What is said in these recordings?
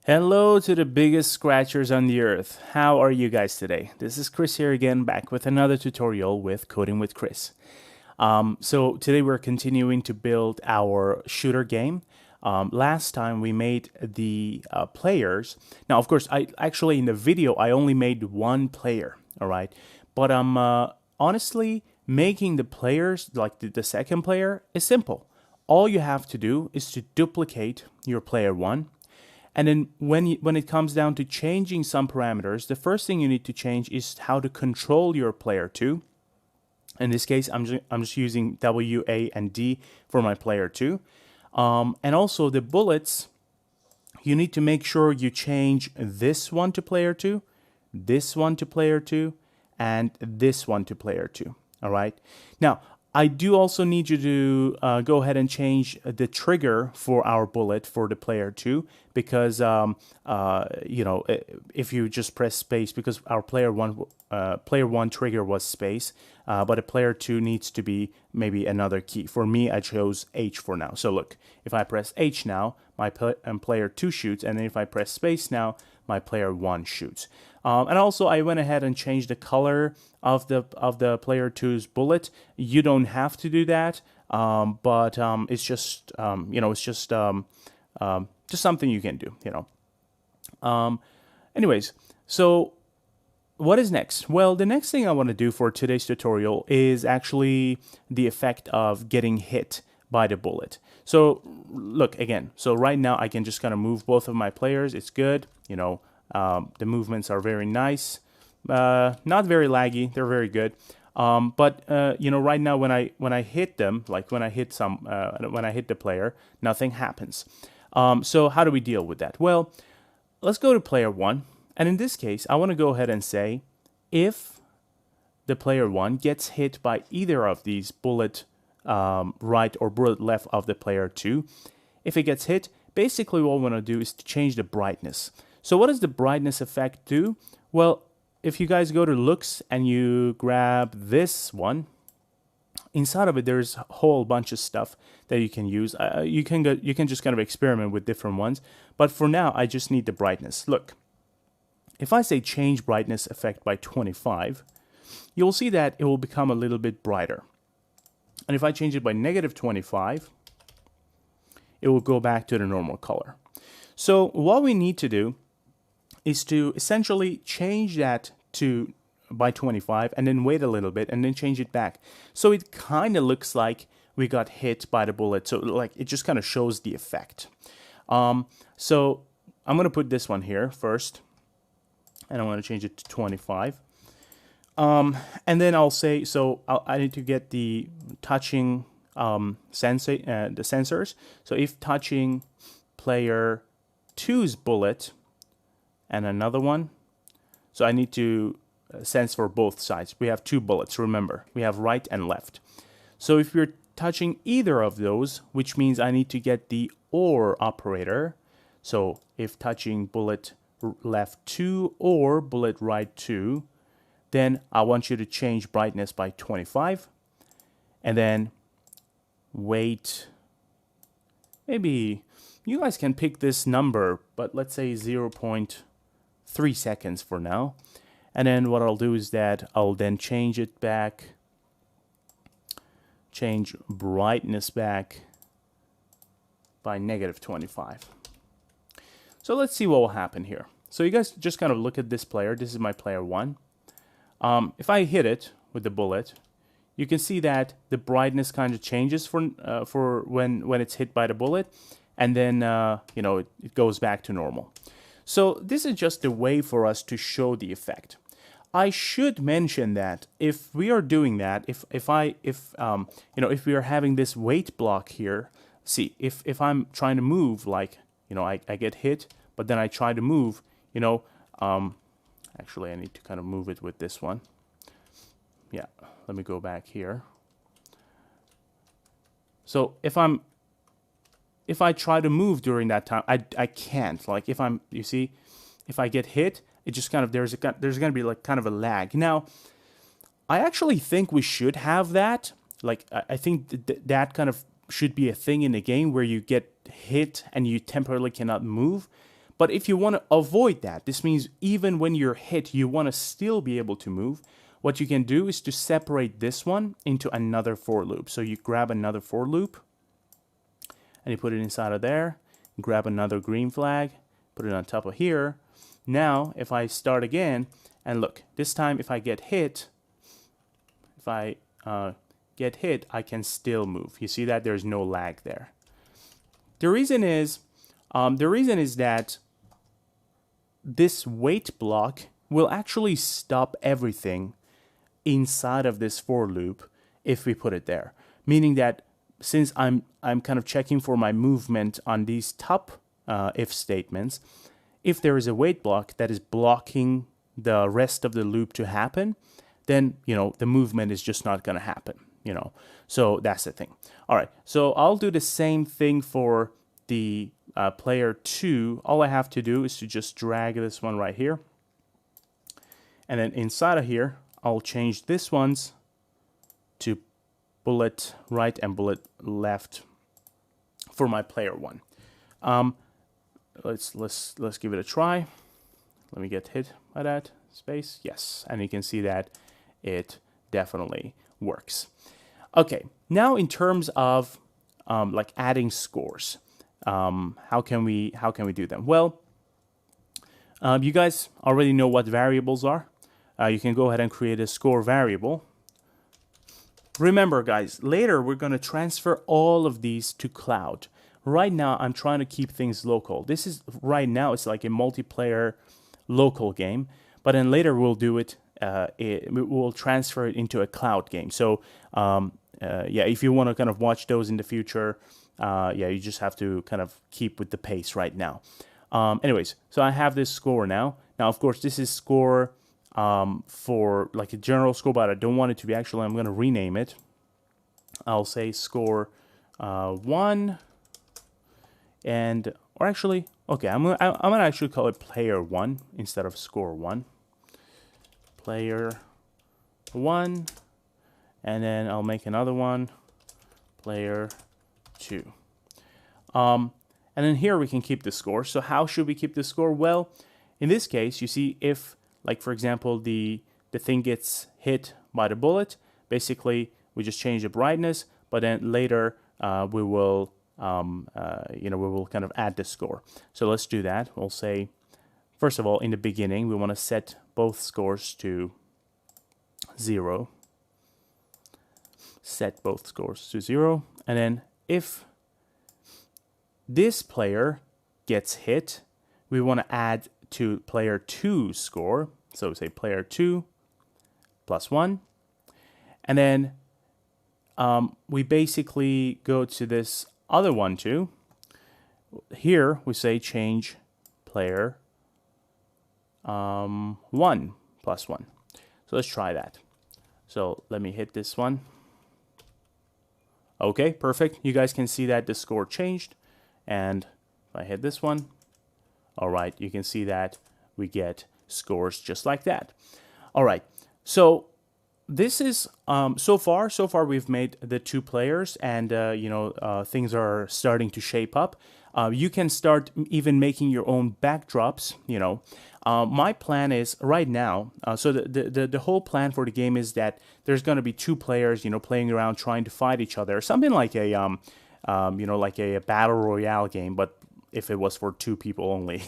Hello to the biggest scratchers on the earth. How are you guys today? This is Chris here again, back with another tutorial with Coding with Chris. So today we're continuing to build our shooter game. Last time we made the players. Now, of course, I actually in the video I only made one player. All right, but honestly, making the players like the second player is simple. All you have to do is to duplicate your player one. And then when it comes down to changing some parameters, the first thing you need to change is how to control your player 2. In this case, I'm just using W, A, and D for my player 2. And also the bullets, you need to make sure you change this one to player 2, this one to player 2, and this one to player 2. All right. Now, I do also need you to go ahead and change the trigger for our bullet for the player 2 because, if you just press space, because our player one trigger was space, but a player 2 needs to be maybe another key. For me, I chose H for now. So look, if I press H now, my player 2 shoots, and then if I press space now, my player 1 shoots. And also, I went ahead and changed the color of the player 2's bullet. You don't have to do that, but it's just just something you can do. Anyways, so what is next? Well, the next thing I want to do for today's tutorial is actually the effect of getting hit by the bullet. So look again. So right now I can just kind of move both of my players. It's good. The movements are very nice. Not very laggy. They're very good. But right now when I hit them, like when I hit the player, nothing happens. So how do we deal with that? Well, let's go to player 1. And in this case, I want to go ahead and say if the player 1 gets hit by either of these bullet right or bullet left of the player 2, if it gets hit, basically what we want to do is to change the brightness. So what does the brightness effect do? Well, if you guys go to looks and you grab this one, inside of it there's a whole bunch of stuff that you can use. You can just kind of experiment with different ones, but for now I just need the brightness. Look, if I say change brightness effect by 25, you'll see that it will become a little bit brighter. And if I change it by -25, it will go back to the normal color. So what we need to do is to essentially change that to by 25 and then wait a little bit and then change it back. So it kind of looks like we got hit by the bullet. So like it just kind of shows the effect. So I'm going to put this one here first, and I'm going to change it to 25. And then I'll say, so I need to get the touching the sensors. So if touching player 2's bullet and another one, so I need to sense for both sides. We have 2 bullets, remember. We have right and left. So if we're touching either of those, which means I need to get the OR operator. So if touching bullet left 2 or bullet right 2, then I want you to change brightness by 25 and then wait. Maybe you guys can pick this number, but let's say 0.3 seconds for now. And then what I'll do is that I'll then change it back, change brightness back by -25. So let's see what will happen here. So you guys just kind of look at this player. This is my player 1. If I hit it with the bullet, you can see that the brightness kind of changes for when it's hit by the bullet, and then it goes back to normal. So this is just a way for us to show the effect. I should mention that if we are doing that, if we are having this weight block here, see if I'm trying to move, like I get hit, but then I try to move, actually, I need to kind of move it with this one. Yeah, let me go back here. So if I try to move during that time, I can't. Like if I get hit, it just kind of there's going to be like kind of a lag. Now, I actually think we should have that. Like I think that kind of should be a thing in the game where you get hit and you temporarily cannot move. But if you want to avoid that, this means even when you're hit, you want to still be able to move. What you can do is to separate this one into another for loop. So you grab another for loop and you put it inside of there. Grab another green flag, put it on top of here. Now, if I start again, and look, this time if I get hit, I can still move. You see that there's no lag there. The reason is that this wait block will actually stop everything inside of this for loop if we put it there. Meaning that since I'm kind of checking for my movement on these top if statements, if there is a wait block that is blocking the rest of the loop to happen, then the movement is just not going to happen. So that's the thing. All right, so I'll do the same thing for the player 2. All I have to do is to just drag this one right here, and then inside of here I'll change this ones to bullet right and bullet left for my player 1. Let's give it a try. Let me get hit by that space. Yes, and you can see that it definitely works. Okay, now in terms of like adding scores, how can we do them? Well, you guys already know what variables are. You can go ahead and create a score variable. Remember, guys, later we're going to transfer all of these to cloud. Right now, I'm trying to keep things local. This is right now it's like a multiplayer local game, but then later we'll do it. We'll transfer it into a cloud game. So yeah, if you want to kind of watch those in the future, yeah, you just have to kind of keep with the pace right now. Anyways, so I have this score now. Now, of course, this is score for like a general score, but I don't want it to be actually. I'm going to rename it. I'll say score 1, and or actually, okay, I'm gonna actually call it player 1 instead of score 1. Player 1, and then I'll make another one, player 2. And then here we can keep the score. So how should we keep the score? Well, in this case, you see if, like for example, the thing gets hit by the bullet, basically we just change the brightness, but then later we will we will kind of add the score. So let's do that. We'll say, first of all, in the beginning, we want to set both scores to 0. Set both scores to 0. And then if this player gets hit, we want to add to player 2's score. So say player 2 plus 1. And then we basically go to this other one too. Here we say change player 1 plus 1. So let's try that. So let me hit this one. Okay, perfect. You guys can see that the score changed. And if I hit this one, all right, you can see that we get scores just like that. All right, so this is so far we've made the 2 players, and things are starting to shape up. You can start even making your own backdrops. My plan is right now. So the whole plan for the game is that there's going to be 2 players, playing around trying to fight each other, something like a like a battle royale game, but if it was for 2 people only.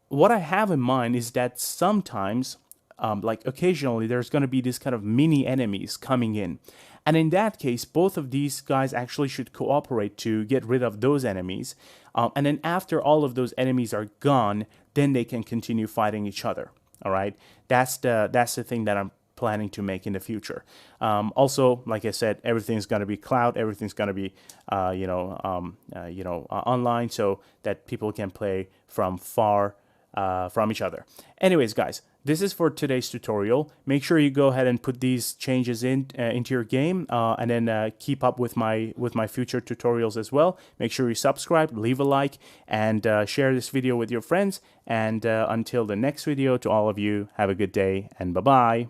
What I have in mind is that sometimes, like occasionally, there's going to be this kind of mini enemies coming in. And in that case, both of these guys actually should cooperate to get rid of those enemies. And then after all of those enemies are gone, then they can continue fighting each other. All right, that's the thing that I'm planning to make in the future. Also, like I said, everything's going to be cloud. Everything's going to be online, so that people can play from far from each other. Anyways, guys, this is for today's tutorial. Make sure you go ahead and put these changes into your game, and then keep up with my future tutorials as well. Make sure you subscribe, leave a like, and share this video with your friends. And until the next video, to all of you, have a good day and bye-bye.